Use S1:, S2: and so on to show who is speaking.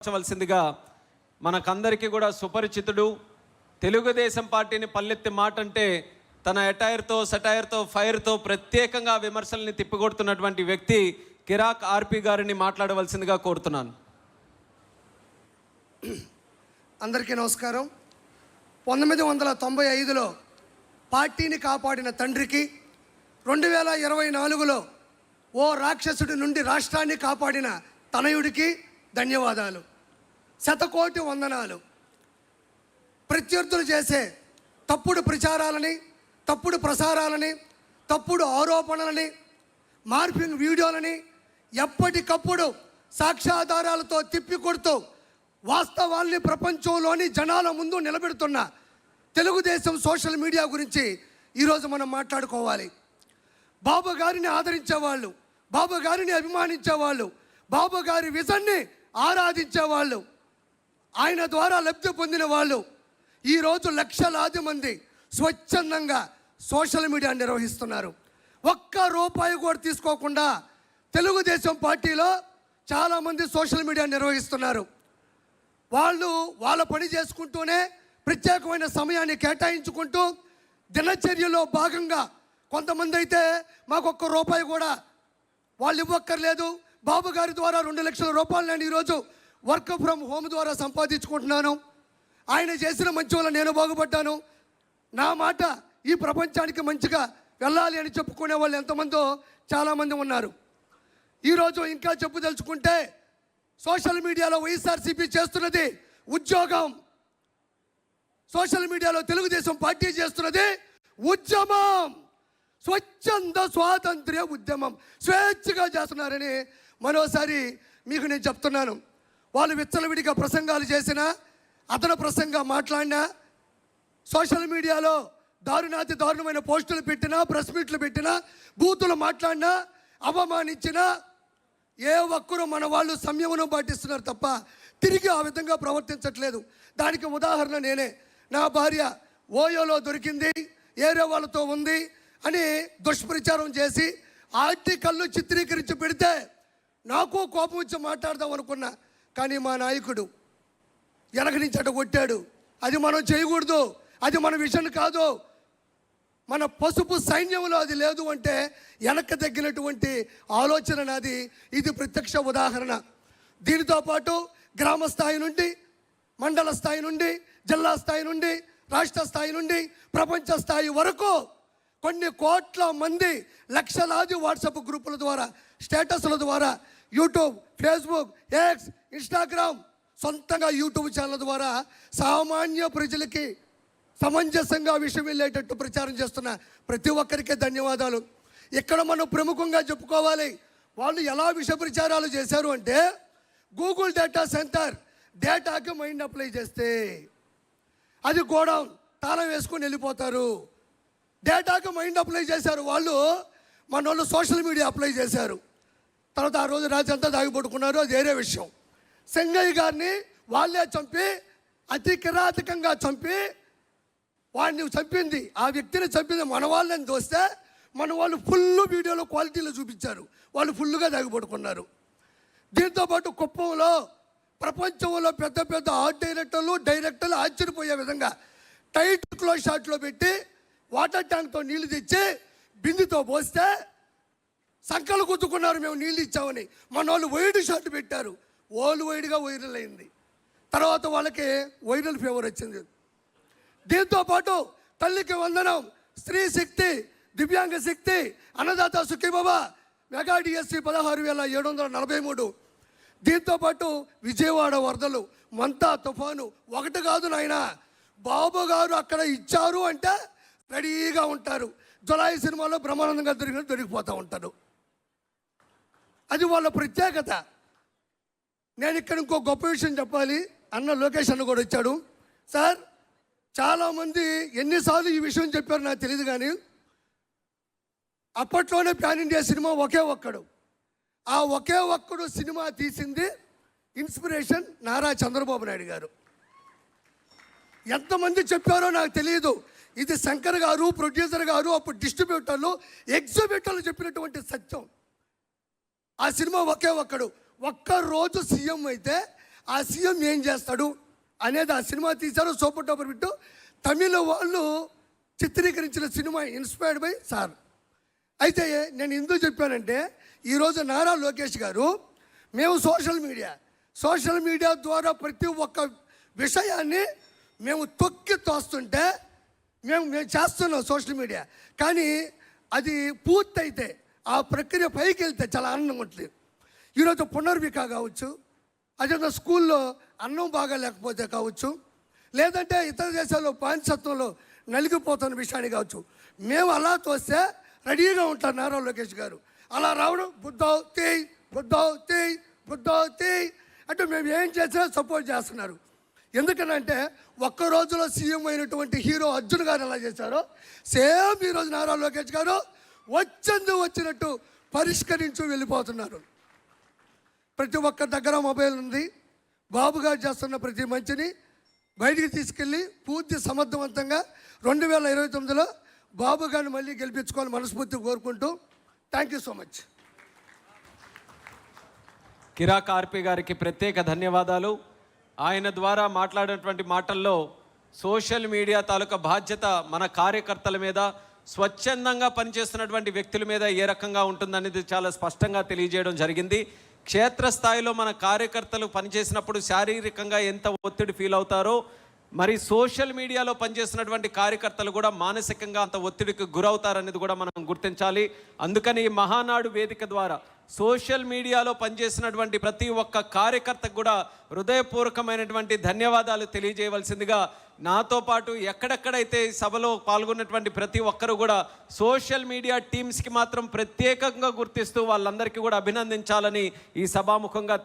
S1: వలసిందిగా మనకందరికీ కూడా సుపరిచితుడు. తెలుగుదేశం పార్టీని పల్లెత్తి మాట అంటే తన ఎటైర్తో సటైర్తో ఫైర్తో ప్రత్యేకంగా విమర్శల్ని తిప్పికొడుతున్నటువంటి వ్యక్తి కిరాక్ ఆర్పి గారిని మాట్లాడవలసిందిగా కోరుతున్నాను.
S2: అందరికీ నమస్కారం. 1995లో పార్టీని కాపాడిన తండ్రికి, 2024లో ఓ రాక్షసుడి నుండి రాష్ట్రాన్ని కాపాడిన తనయుడికి ధన్యవాదాలు, శతకోటి వందనాలు. ప్రత్యర్థులు చేసే తప్పుడు ప్రచారాలని, తప్పుడు ప్రసారాలని, తప్పుడు ఆరోపణలని, మార్ఫింగ్ వీడియోలని ఎప్పటికప్పుడు సాక్ష్యాధారాలతో తిప్పికొడుతూ వాస్తవాల్ని ప్రపంచంలోని జనాల ముందు నిలబెడుతున్న తెలుగుదేశం సోషల్ మీడియా గురించి ఈరోజు మనం మాట్లాడుకోవాలి. బాబు గారిని ఆదరించేవాళ్ళు, బాబు గారిని అభిమానించేవాళ్ళు, బాబు గారి విజన్ని ఆరాధించేవాళ్ళు, ఆయన ద్వారా లబ్ధి పొందిన వాళ్ళు ఈరోజు లక్షలాది మంది స్వచ్ఛందంగా సోషల్ మీడియా నిర్వహిస్తున్నారు. ఒక్క రూపాయి కూడా తీసుకోకుండా తెలుగుదేశం పార్టీలో చాలామంది సోషల్ మీడియా నిర్వహిస్తున్నారు. వాళ్ళు వాళ్ళ పని చేసుకుంటూనే ప్రత్యేకమైన సమయాన్ని కేటాయించుకుంటూ దినచర్యలో భాగంగా కొంతమంది అయితే మాకు ఒక్క రూపాయి కూడా వాళ్ళు ఇవ్వక్కర్లేదు, బాబు గారి ద్వారా 2 లక్షల రూపాయలు నేను ఈరోజు వర్క్ ఫ్రమ్ హోమ్ ద్వారా సంపాదించుకుంటున్నాను, ఆయన చేసిన మంచి వల్ల నేను బాగుపడ్డాను, నా మాట ఈ ప్రపంచానికి మంచిగా వెళ్ళాలి అని చెప్పుకునే వాళ్ళు ఎంతమందో చాలామంది ఉన్నారు. ఈరోజు ఇంకా తెలుసుకుంటే సోషల్ మీడియాలో వైఎస్ఆర్సీపీ చేస్తున్నది ఉద్యోగం, సోషల్ మీడియాలో తెలుగుదేశం పార్టీ చేస్తున్నది ఉద్యమం, స్వచ్ఛంద స్వాతంత్ర్య ఉద్యమం, స్వేచ్ఛగా చేస్తున్నారని మరోసారి మీకు నేను చెప్తున్నాను. వాళ్ళు విచ్చలవిడిగా ప్రసంగాలు చేసినా, అతను ప్రసంగా మాట్లాడినా, సోషల్ మీడియాలో దారుణాతి దారుణమైన పోస్టులు పెట్టినా, ప్రెస్ మీట్లు పెట్టినా, బూతులు మాట్లాడినా, అవమానించినా ఏ ఒక్కరూ మన వాళ్ళు సంయమనం పాటిస్తున్నారు తప్ప తిరిగి ఆ విధంగా ప్రవర్తించట్లేదు. దానికి ఉదాహరణ నేనే. నా భార్య ఓయోలో దొరికింది, ఏరే వాళ్ళతో ఉంది అని దుష్ప్రచారం చేసి ఆర్టికల్లు చిత్రీకరించి పెడితే నాకు కోపం వచ్చి మాట్లాడదాం అనుకున్నా. కానీ మా నాయకుడు వెనక నుంచి అటు కొట్టాడు. అది మనం చేయకూడదు, అది మన విజన్ కాదు, మన పసుపు సైన్యంలో అది లేదు అంటే వెనక్కి తగ్గినటువంటి ఆలోచన నాది. ఇది ప్రత్యక్ష ఉదాహరణ. దీనితో పాటు గ్రామ స్థాయి నుండి, మండల స్థాయి నుండి, జిల్లా స్థాయి నుండి, రాష్ట్ర స్థాయి నుండి, ప్రపంచ స్థాయి వరకు కొన్ని కోట్ల మంది లక్షలాది వాట్సాప్ గ్రూపుల ద్వారా, స్టేటస్ల ద్వారా, యూట్యూబ్, ఫేస్బుక్, ఎక్స్, ఇన్స్టాగ్రామ్, సొంతంగా యూట్యూబ్ ఛానల్ ద్వారా సామాన్య ప్రజలకి సమంజసంగా విషయం వెళ్ళేటట్టు ప్రచారం చేస్తున్న ప్రతి ఒక్కరికి ధన్యవాదాలు. ఇక్కడ మనం ప్రముఖంగా చెప్పుకోవాలి. వాళ్ళు ఎలా విష ప్రచారాలు చేశారు అంటే, గూగుల్ డేటా సెంటర్ డేటాకి మైండ్ అప్లై చేస్తే అది గోడౌన్ తాళం వేసుకొని వెళ్ళిపోతారు. డేటాకి మైండ్ అప్లై చేశారు వాళ్ళు, మన వాళ్ళు సోషల్ మీడియా అప్లై చేశారు. తర్వాత ఆ రోజు రాత్రి అంతా దాగిపడుకున్నారు, అది వేరే విషయం. సింగయ్య గారిని వాళ్ళే చంపి, అతి కిరాతకంగా చంపి, వాడిని చంపింది, ఆ వ్యక్తిని చంపింది మన వాళ్ళని చూస్తే మన వాళ్ళు ఫుల్ వీడియోలో క్వాలిటీలో చూపించారు, వాళ్ళు ఫుల్గా దాగిపడుకున్నారు. దీంతోపాటు కుప్పంలో ప్రపంచంలో పెద్ద పెద్ద ఆర్ట్ డైరెక్టర్లు ఆశ్చర్యపోయే విధంగా టైట్ క్లోజ్ షాట్లో పెట్టి వాటర్ ట్యాంక్తో నీళ్లు తెచ్చి బిందుతో పోస్తే సంకలు గుద్దుకున్నారు, మేము నీళ్ళు ఇచ్చామని. మన వాళ్ళు వైడ్ షాట్ పెట్టారు, ఓల్డ్ వైడ్గా వైరల్ అయింది. తర్వాత వాళ్ళకి వైరల్ ఫీవర్ వచ్చింది. దీంతోపాటు తల్లికి వందనం, స్త్రీ శక్తి, దివ్యాంగ శక్తి, అన్నదాత సుఖీబాబా, మెగా డిఎస్సి 16,743. దీంతోపాటు విజయవాడ వరదలు, మంతా తుఫాను, ఒకటి కాదు నాయన, బాబు గారు అక్కడ ఇచ్చారు అంటే రెడీగా ఉంటారు. జులై సినిమాలో బ్రహ్మానందంగా దొరికిపోతూ ఉంటారు. అది వాళ్ళ ప్రత్యేకత. నేను ఇక్కడ ఇంకో గొప్ప విషయం చెప్పాలి. అన్న లోకేష్ అన్న కూడా వచ్చాడు. సార్, చాలామంది ఎన్నిసార్లు ఈ విషయం చెప్పారు నాకు తెలియదు, కానీ అప్పట్లోనే ప్యాన్ ఇండియా సినిమా ఒకే ఒక్కడు. ఆ ఒకే ఒక్కడు సినిమా తీసింది ఇన్స్పిరేషన్ నారా చంద్రబాబు నాయుడు గారు. ఎంతమంది చెప్పారో నాకు తెలియదు. ఇది శంకర్ గారు, ప్రొడ్యూసర్ గారు, అప్పుడు డిస్ట్రిబ్యూటర్లు, ఎగ్జిబ్యూటర్లు చెప్పినటువంటి సత్యం. ఆ సినిమా ఒకే ఒక్కడు. ఒక్కరోజు సీఎం అయితే ఆ సీఎం ఏం చేస్తాడు అనేది ఆ సినిమా తీశారు. Super duper hit. తమిళ వాళ్ళు చిత్రీకరించిన సినిమా ఇన్స్పైర్డ్ బై సార్. అయితే నేను ఎందుకు చెప్పానంటే ఈరోజు నారా లోకేష్ గారు మేము సోషల్ మీడియా ద్వారా ప్రతి ఒక్క విషయాన్ని మేము తొక్కి తోస్తుంటే మేము చేస్తున్నాం సోషల్ మీడియా. కానీ అది పూర్తయితే ఆ ప్రక్రియ పైకి వెళ్తే చాలా ఆనందంగా ఉంటుంది. ఈరోజు పునర్విక కావచ్చు, అదే స్కూల్లో అన్నం బాగా లేకపోతే కావచ్చు, లేదంటే ఇతర దేశాల్లో బానిసత్వంలో నలిగిపోతున్న విషయాన్ని కావచ్చు, మేము అలా తోస్తే రెడీగా ఉంటారు నారా లోకేష్ గారు. అలా రావడం బుద్ధావ్ తేయ్ అంటే మేము ఏం చేసినా సపోర్ట్ చేస్తున్నారు. ఎందుకనంటే ఒక్క రోజులో సీఎం అయినటువంటి హీరో అర్జున్ గారు ఎలా చేశారో సేమ్ ఈరోజు నారా లోకేష్ గారు వచ్చినట్టు పరిష్కరించు వెళ్ళిపోతున్నారు. ప్రతి ఒక్కరి దగ్గర మొబైల్ ఉంది. బాబు గారు చేస్తున్న ప్రతి మంచిని బయటికి తీసుకెళ్ళి పూర్తి సమర్థవంతంగా 2029లో బాబు గారిని మళ్ళీ గెలిపించుకోవాలని మనస్ఫూర్తిగా కోరుకుంటూ థ్యాంక్ యూ సో మచ్.
S1: కిరాక్ ఆర్పి గారికి ప్రత్యేక ధన్యవాదాలు. ఆయన ద్వారా మాట్లాడినటువంటి మాటల్లో సోషల్ మీడియా తాలూకా బాధ్యత మన కార్యకర్తల మీద, స్వచ్ఛందంగా పనిచేస్తున్నటువంటి వ్యక్తుల మీద ఏ రకంగా ఉంటుందనేది చాలా స్పష్టంగా తెలియజేయడం జరిగింది. క్షేత్రస్థాయిలో మన కార్యకర్తలు పనిచేసినప్పుడు శారీరకంగా ఎంత ఒత్తిడి ఫీల్ అవుతారో, మరి సోషల్ మీడియాలో పనిచేస్తున్నటువంటి కార్యకర్తలు కూడా మానసికంగా అంత ఒత్తిడికి గురవుతారనేది కూడా మనం గుర్తించాలి. అందుకని ఈ మహానాడు వేదిక ద్వారా సోషల్ మీడియాలో పనిచేసినటువంటి ప్రతి ఒక్క కార్యకర్తకు కూడా హృదయపూర్వకమైనటువంటి ధన్యవాదాలు తెలియజేయవలసిందిగా, నాతో పాటు ఎక్కడెక్కడైతే సభలో పాల్గొన్నటువంటి ప్రతి ఒక్కరు కూడా సోషల్ మీడియా టీమ్స్కి మాత్రం ప్రత్యేకంగా గుర్తిస్తూ వాళ్ళందరికీ కూడా అభినందించాలని ఈ సభాముఖంగా